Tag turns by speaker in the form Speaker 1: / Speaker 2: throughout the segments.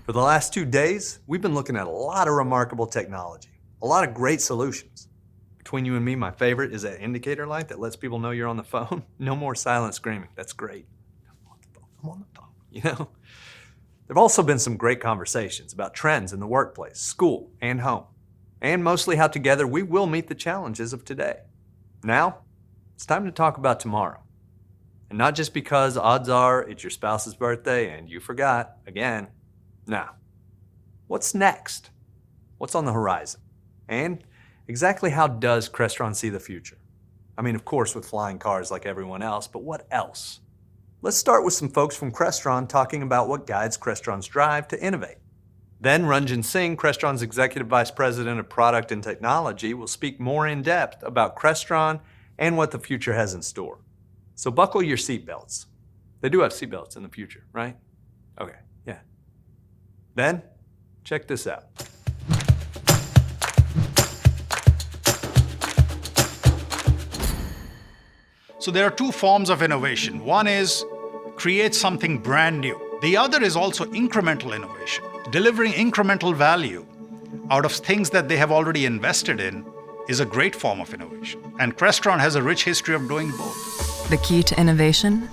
Speaker 1: For the last 2 days, we've been looking at a lot of remarkable technology, a lot of great solutions. Between you and me, my favorite is that indicator light that lets people know you're on the phone. No more silent screaming. That's great. I'm on the phone, you know? There have also been some great conversations about trends in the workplace, school, and home, and mostly how together we will meet the challenges of today. Now, it's time to talk about tomorrow. And not just because odds are it's your spouse's birthday and you forgot again. Now, what's next? What's on the horizon? And exactly how does Crestron see the future? I mean, of course, with flying cars like everyone else, but what else? Let's start with some folks from Crestron talking about what guides Crestron's drive to innovate. Then Ranjan Singh, Crestron's Executive Vice President of Product and Technology, will speak more in depth about Crestron and what the future has in store. So buckle your seatbelts. They do have seatbelts in the future, right? Okay, yeah. Then, check this out.
Speaker 2: So there are two forms of innovation. One is create something brand new. The other is also incremental innovation. Delivering incremental value out of things that they have already invested in is a great form of innovation. And Crestron has a rich history of doing both.
Speaker 3: The key to innovation?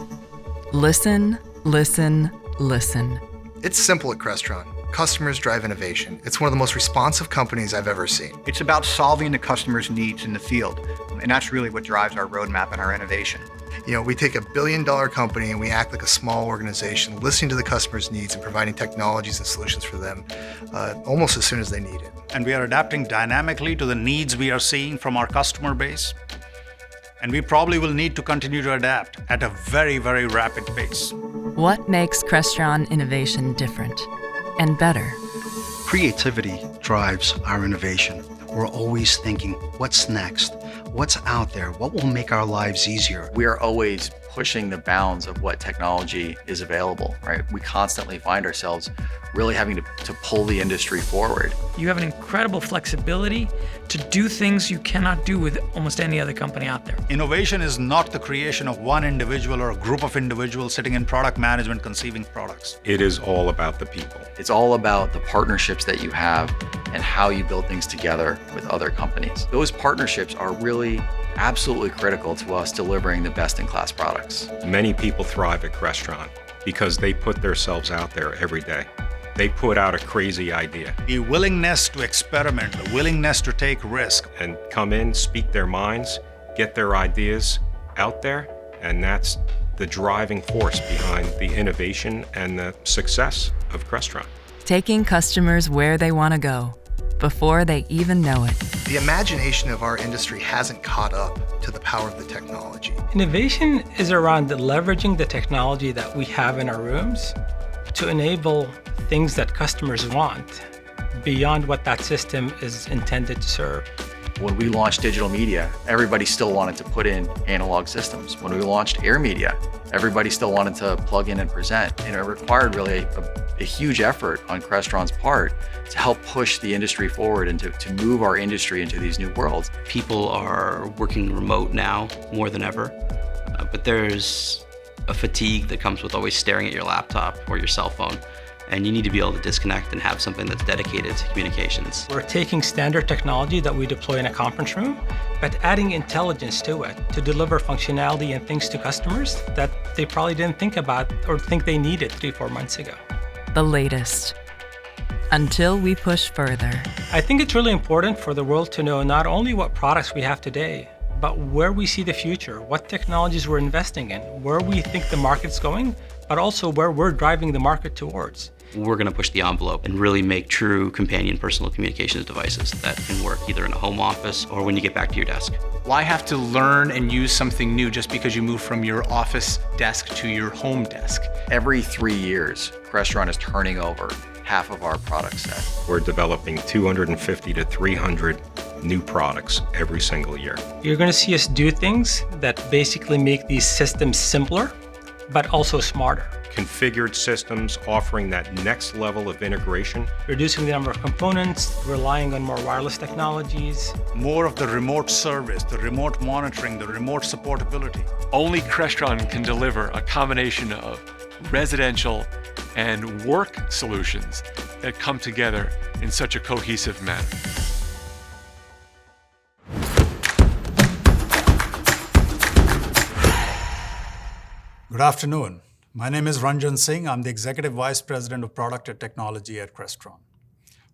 Speaker 3: Listen, listen, listen.
Speaker 4: It's simple at Crestron. Customers drive innovation. It's one of the most responsive companies I've ever seen.
Speaker 5: It's about solving the customer's needs in the field. And that's really what drives our roadmap and our innovation.
Speaker 4: You know, we take $1 billion company and we act like a small organization, listening to the customer's needs and providing technologies and solutions for them almost as soon as they need it.
Speaker 2: And we are adapting dynamically to the needs we are seeing from our customer base. And we probably will need to continue to adapt at a very, very rapid pace.
Speaker 3: What makes Crestron innovation different and better?
Speaker 6: Creativity drives our innovation. We're always thinking, what's next? What's out there? What will make our lives easier?
Speaker 7: We are always pushing the bounds of what technology is available, right? We constantly find ourselves really having to pull the industry forward.
Speaker 8: You have an incredible flexibility to do things you cannot do with almost any other company out there.
Speaker 2: Innovation is not the creation of one individual or a group of individuals sitting in product management conceiving products.
Speaker 9: It is all about the people.
Speaker 7: It's all about the partnerships that you have and how you build things together with other companies. Those partnerships are really absolutely critical to us delivering the best-in-class products.
Speaker 9: Many people thrive at Crestron because they put themselves out there every day. They put out a crazy idea.
Speaker 2: The willingness to experiment, the willingness to take risk.
Speaker 9: And come in, speak their minds, get their ideas out there, and that's the driving force behind the innovation and the success of Crestron.
Speaker 3: Taking customers where they want to go before they even know it.
Speaker 4: The imagination of our industry hasn't caught up to the power of the technology.
Speaker 8: Innovation is around leveraging the technology that we have in our rooms to enable things that customers want beyond what that system is intended to serve.
Speaker 7: When we launched digital media, everybody still wanted to put in analog systems. When we launched Air Media, everybody still wanted to plug in and present. And it required really a huge effort on Crestron's part to help push the industry forward and to move our industry into these new worlds.
Speaker 10: People are working remote now more than ever, but there's a fatigue that comes with always staring at your laptop or your cell phone. And you need to be able to disconnect and have something that's dedicated to communications.
Speaker 8: We're taking standard technology that we deploy in a conference room, but adding intelligence to it to deliver functionality and things to customers that they probably didn't think about or think they needed 3-4 months ago.
Speaker 3: The latest. Until we push further.
Speaker 8: I think it's really important for the world to know not only what products we have today, but where we see the future, what technologies we're investing in, where we think the market's going, but also where we're driving the market towards.
Speaker 10: We're going to push the envelope and really make true companion personal communications devices that can work either in a home office or when you get back to your desk.
Speaker 11: Why have to learn and use something new just because you move from your office desk to your home desk?
Speaker 7: Every 3 years, Crestron is turning over half of our product set.
Speaker 9: We're developing 250 to 300 new products every single year.
Speaker 8: You're going to see us do things that basically make these systems simpler, but also smarter.
Speaker 9: Configured systems offering that next level of integration.
Speaker 8: Reducing the number of components, relying on more wireless technologies.
Speaker 2: More of the remote service, the remote monitoring, the remote supportability.
Speaker 12: Only Crestron can deliver a combination of residential and work solutions that come together in such a cohesive manner.
Speaker 2: Good afternoon. My name is Ranjan Singh. I'm the Executive Vice President of Product and Technology at Crestron.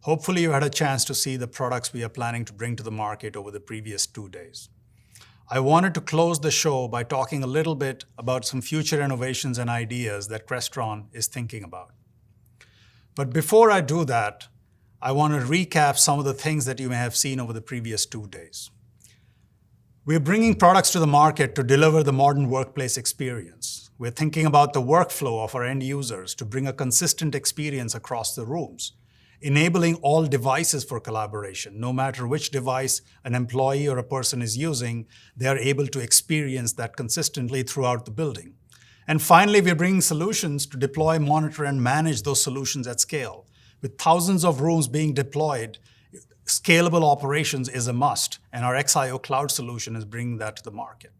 Speaker 2: Hopefully you had a chance to see the products we are planning to bring to the market over the previous 2 days. I wanted to close the show by talking a little bit about some future innovations and ideas that Crestron is thinking about. But before I do that, I want to recap some of the things that you may have seen over the previous 2 days. We're bringing products to the market to deliver the modern workplace experience. We're thinking about the workflow of our end users to bring a consistent experience across the rooms, enabling all devices for collaboration. No matter which device an employee or a person is using, they are able to experience that consistently throughout the building. And finally, we're bringing solutions to deploy, monitor, and manage those solutions at scale. With thousands of rooms being deployed, scalable operations is a must, and our XIO Cloud solution is bringing that to the market.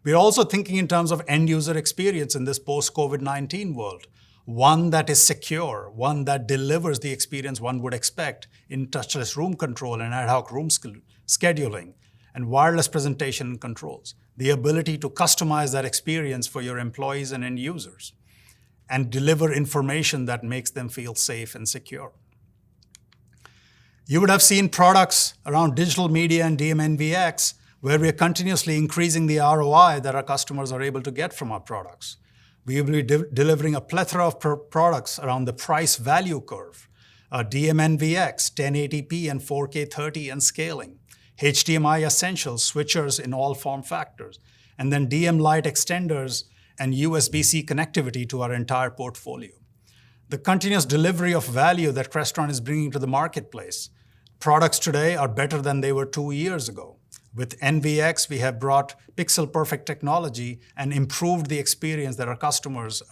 Speaker 2: We're also thinking in terms of end user experience in this post-COVID-19 world, one that is secure, one that delivers the experience one would expect in touchless room control and ad hoc room scheduling, and wireless presentation and controls, the ability to customize that experience for your employees and end users, and deliver information that makes them feel safe and secure. You would have seen products around digital media and DMNVX, where we are continuously increasing the ROI that our customers are able to get from our products. We will be delivering a plethora of products around the price-value curve, DMNVX, 1080p and 4K 30 and scaling, HDMI Essentials, switchers in all form factors, and then DM Lite extenders and USB-C connectivity to our entire portfolio. The continuous delivery of value that Crestron is bringing to the marketplace. Products today are better than they were 2 years ago. With NVX, we have brought pixel-perfect technology and improved the experience that our customers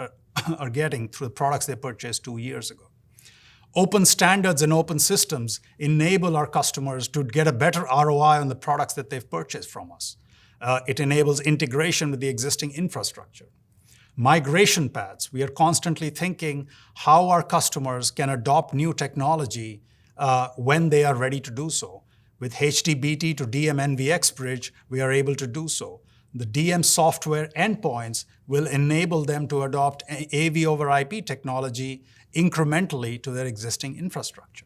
Speaker 2: are getting through the products they purchased 2 years ago. Open standards and open systems enable our customers to get a better ROI on the products that they've purchased from us. It enables integration with the existing infrastructure. Migration paths. We are constantly thinking how our customers can adopt new technology when they are ready to do so. With HDBT to DMNVX bridge, we are able to do so. The DM software endpoints will enable them to adopt AV over IP technology incrementally to their existing infrastructure.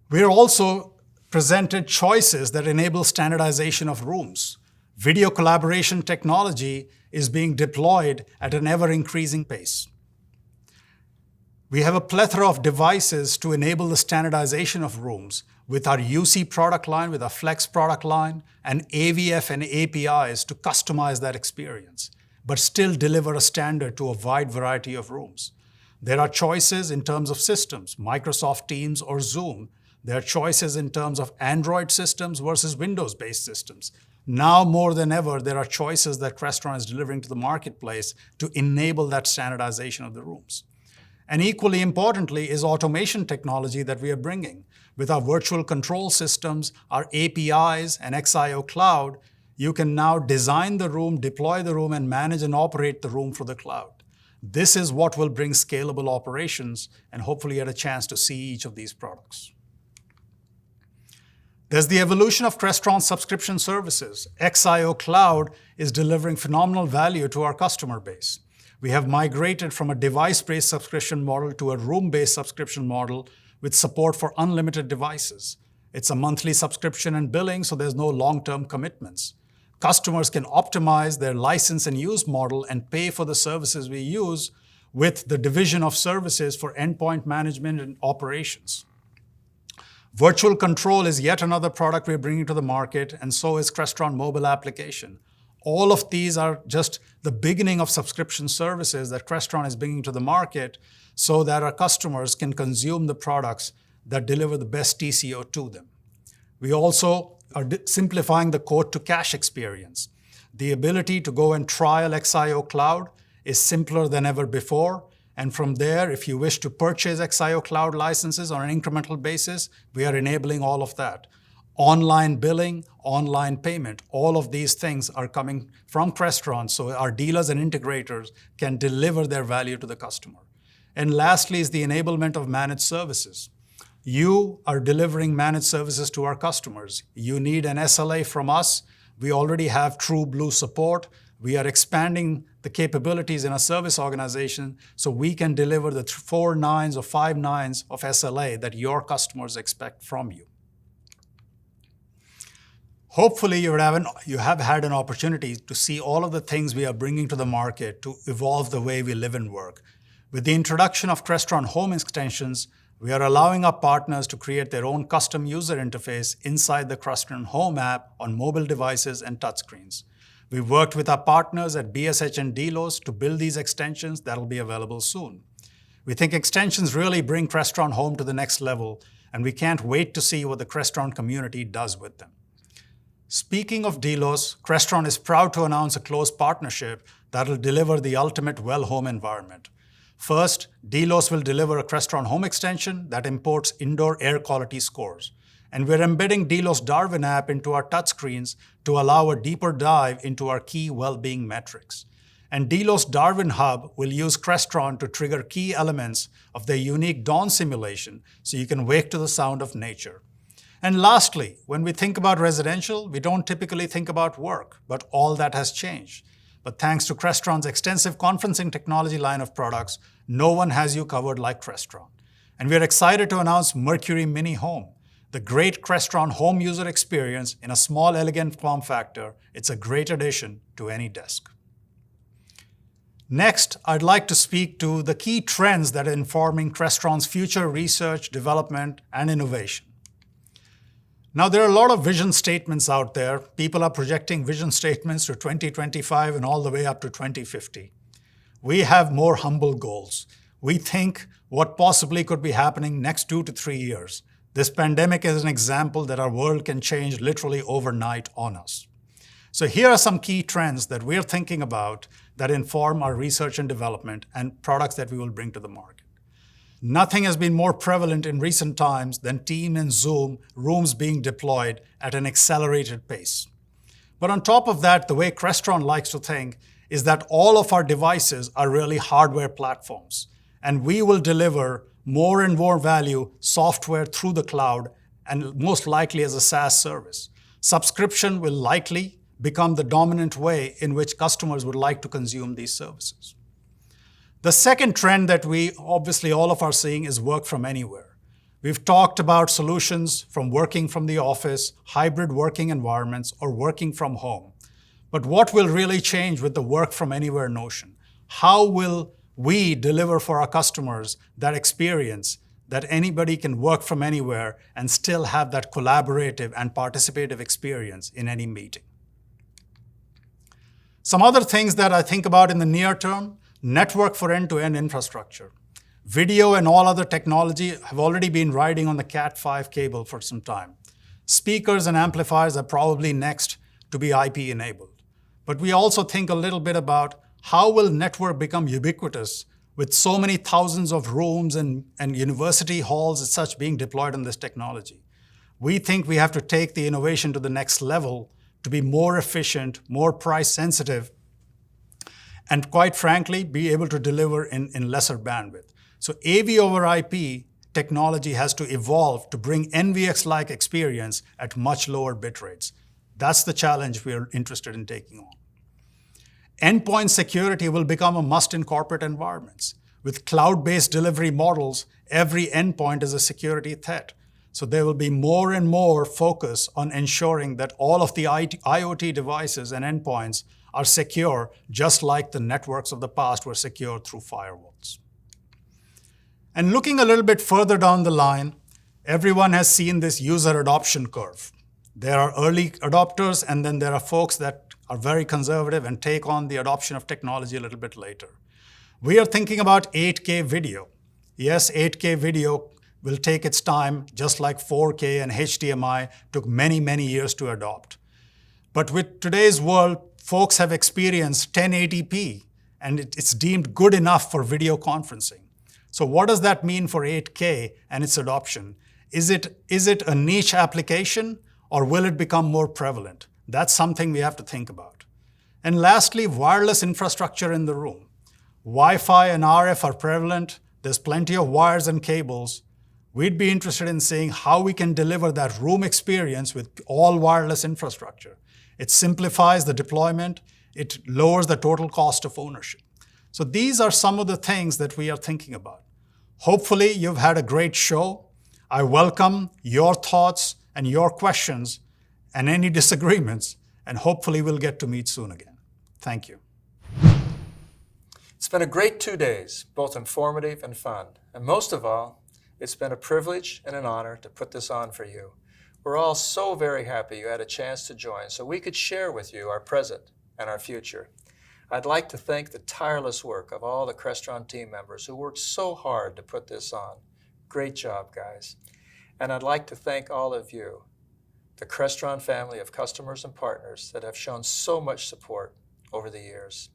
Speaker 2: We are also presented choices that enable standardization of rooms. Video collaboration technology is being deployed at an ever-increasing pace. We have a plethora of devices to enable the standardization of rooms with our UC product line, with our Flex product line, and AVF and APIs to customize that experience, but still deliver a standard to a wide variety of rooms. There are choices in terms of systems, Microsoft Teams or Zoom. There are choices in terms of Android systems versus Windows-based systems. Now more than ever, there are choices that Crestron is delivering to the marketplace to enable that standardization of the rooms. And equally importantly is automation technology that we are bringing. With our virtual control systems, our APIs, and XIO Cloud, you can now design the room, deploy the room, and manage and operate the room for the cloud. This is what will bring scalable operations, and hopefully get a chance to see each of these products. There's the evolution of Crestron subscription services. XIO Cloud is delivering phenomenal value to our customer base. We have migrated from a device-based subscription model to a room-based subscription model with support for unlimited devices. It's a monthly subscription and billing, so there's no long-term commitments. Customers can optimize their license and use model and pay for the services we use with the division of services for endpoint management and operations. Virtual Control is yet another product we're bringing to the market, and so is Crestron Mobile Application. All of these are just the beginning of subscription services that Crestron is bringing to the market so that our customers can consume the products that deliver the best TCO to them. We also are simplifying the quote-to-cash experience. The ability to go and trial XIO Cloud is simpler than ever before. And from there, if you wish to purchase XIO Cloud licenses on an incremental basis, we are enabling all of that. Online billing, online payment, all of these things are coming from Crestron, so our dealers and integrators can deliver their value to the customer. And lastly is the enablement of managed services. You are delivering managed services to our customers. You need an SLA from us. We already have True Blue support. We are expanding the capabilities in our service organization so we can deliver the 4 nines or 5 nines of SLA that your customers expect from you. Hopefully, you have had an opportunity to see all of the things we are bringing to the market to evolve the way we live and work. With the introduction of Crestron Home Extensions, we are allowing our partners to create their own custom user interface inside the Crestron Home app on mobile devices and touchscreens. We worked with our partners at BSH and Delos to build these extensions that will be available soon. We think extensions really bring Crestron Home to the next level, and we can't wait to see what the Crestron community does with them. Speaking of Delos, Crestron is proud to announce a close partnership that will deliver the ultimate well home environment. First, Delos will deliver a Crestron Home extension that imports indoor air quality scores. And we're embedding Delos Darwin app into our touchscreens to allow a deeper dive into our key well-being metrics. And Delos Darwin Hub will use Crestron to trigger key elements of their unique dawn simulation so you can wake to the sound of nature. And lastly, when we think about residential, we don't typically think about work, but all that has changed. But thanks to Crestron's extensive conferencing technology line of products, no one has you covered like Crestron. And we're excited to announce Mercury Mini Home, the great Crestron home user experience in a small, elegant form factor. It's a great addition to any desk. Next, I'd like to speak to the key trends that are informing Crestron's future research, development, and innovation. Now, there are a lot of vision statements out there. People are projecting vision statements to 2025 and all the way up to 2050. We have more humble goals. We think what possibly could be happening next 2 to 3 years. This pandemic is an example that our world can change literally overnight on us. So here are some key trends that we're thinking about that inform our research and development and products that we will bring to the market. Nothing has been more prevalent in recent times than Teams and Zoom rooms being deployed at an accelerated pace. But on top of that, the way Crestron likes to think is that all of our devices are really hardware platforms, and we will deliver more and more value software through the cloud and most likely as a SaaS service. Subscription will likely become the dominant way in which customers would like to consume these services. The second trend that we obviously all of are seeing is work from anywhere. We've talked about solutions from working from the office, hybrid working environments, or working from home. But what will really change with the work from anywhere notion? How will we deliver for our customers that experience that anybody can work from anywhere and still have that collaborative and participative experience in any meeting? Some other things that I think about in the near term: network for end-to-end infrastructure. Video and all other technology have already been riding on the Cat5 cable for some time. Speakers and amplifiers are probably next to be IP enabled. But we also think a little bit about how will network become ubiquitous with so many thousands of rooms and university halls and such being deployed on this technology. We think we have to take the innovation to the next level to be more efficient, more price sensitive, and quite frankly, be able to deliver in lesser bandwidth. So AV over IP technology has to evolve to bring NVX-like experience at much lower bit rates. That's the challenge we are interested in taking on. Endpoint security will become a must in corporate environments. With cloud-based delivery models, every endpoint is a security threat. So there will be more and more focus on ensuring that all of the IoT devices and endpoints are secure, just like the networks of the past were secure through firewalls. And looking a little bit further down the line, everyone has seen this user adoption curve. There are early adopters, and then there are folks that are very conservative and take on the adoption of technology a little bit later. We are thinking about 8K video. Yes, 8K video will take its time, just like 4K and HDMI took many, many years to adopt. But with today's world, folks have experienced 1080p, and it's deemed good enough for video conferencing. So what does that mean for 8K and its adoption? Is it a niche application, or will it become more prevalent? That's something we have to think about. And lastly, wireless infrastructure in the room. Wi-Fi and RF are prevalent, There's plenty of wires and cables. We'd be interested in seeing how we can deliver that room experience with all wireless infrastructure. It simplifies the deployment. It lowers the total cost of ownership. So these are some of the things that we are thinking about. Hopefully, you've had a great show. I welcome your thoughts and your questions and any disagreements, and hopefully we'll get to meet soon again. Thank you.
Speaker 13: It's been a great 2 days, both informative and fun. And most of all, it's been a privilege and an honor to put this on for you. We're all so very happy you had a chance to join so we could share with you our present and our future. I'd like to thank the tireless work of all the Crestron team members who worked so hard to put this on. Great job, guys. And I'd like to thank all of you, the Crestron family of customers and partners that have shown so much support over the years.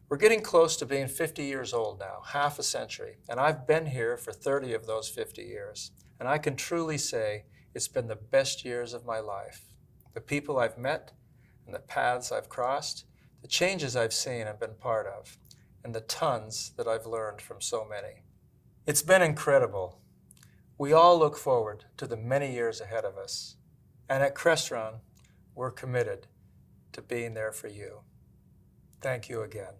Speaker 13: We're getting close to being 50 years old now, half a century, and I've been here for 30 of those 50 years. And I can truly say it's been the best years of my life. The people I've met and the paths I've crossed, the changes I've seen and been part of, and the tons that I've learned from so many. It's been incredible. We all look forward to the many years ahead of us. And at Crestron, we're committed to being there for you. Thank you again.